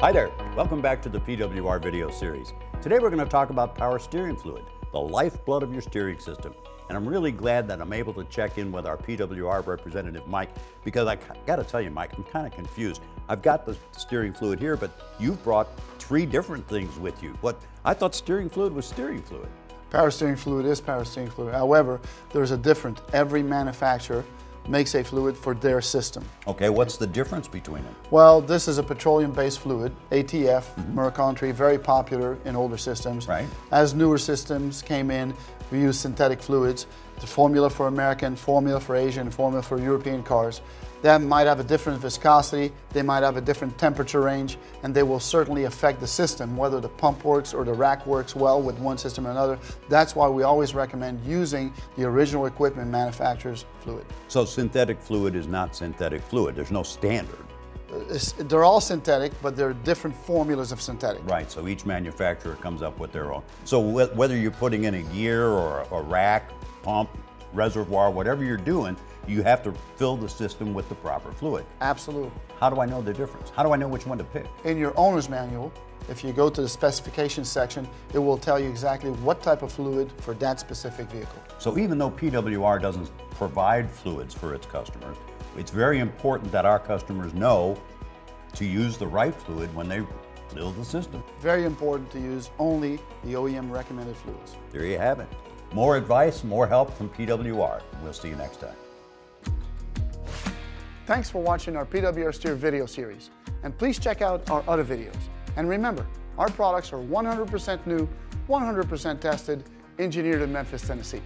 Hi there, welcome back to the PWR video series. Today we're going to talk about power steering fluid, the lifeblood of your steering system. And I'm really glad that I'm able to check in with our PWR representative, Mike, because I got to tell you, Mike, I'm kind of confused. I've got the steering fluid here, but you've brought 3 different things with you. I thought steering fluid was steering fluid. Power steering fluid is power steering fluid. However, there's a difference. Every manufacturer makes a fluid for their system. Okay, what's the difference between them? Well, this is a petroleum-based fluid, ATF, Mercantry, very popular in older systems. Right. As newer systems came in, we use synthetic fluids. The formula for American, formula for Asian, formula for European cars. That might have a different viscosity, they might have a different temperature range, and they will certainly affect the system, whether the pump works or the rack works well with one system or another. That's why we always recommend using the original equipment manufacturer's fluid. So synthetic fluid is not synthetic fluid, there's no standard. They're all synthetic, but there are different formulas of synthetic. Right, so each manufacturer comes up with their own. So whether you're putting in a gear or a rack, pump, reservoir, whatever you're doing, you have to fill the system with the proper fluid. Absolutely. How do I know the difference? How do I know which one to pick? In your owner's manual, if you go to the specifications section, it will tell you exactly what type of fluid for that specific vehicle. So even though PWR doesn't provide fluids for its customers, it's very important that our customers know to use the right fluid when they build the system. Very important to use only the OEM recommended fluids. There you have it. More advice, more help from PWR. We'll see you next time. Thanks for watching our PWR Steer video series, and please check out our other videos. And remember, our products are 100% new, 100% tested, engineered in Memphis, Tennessee.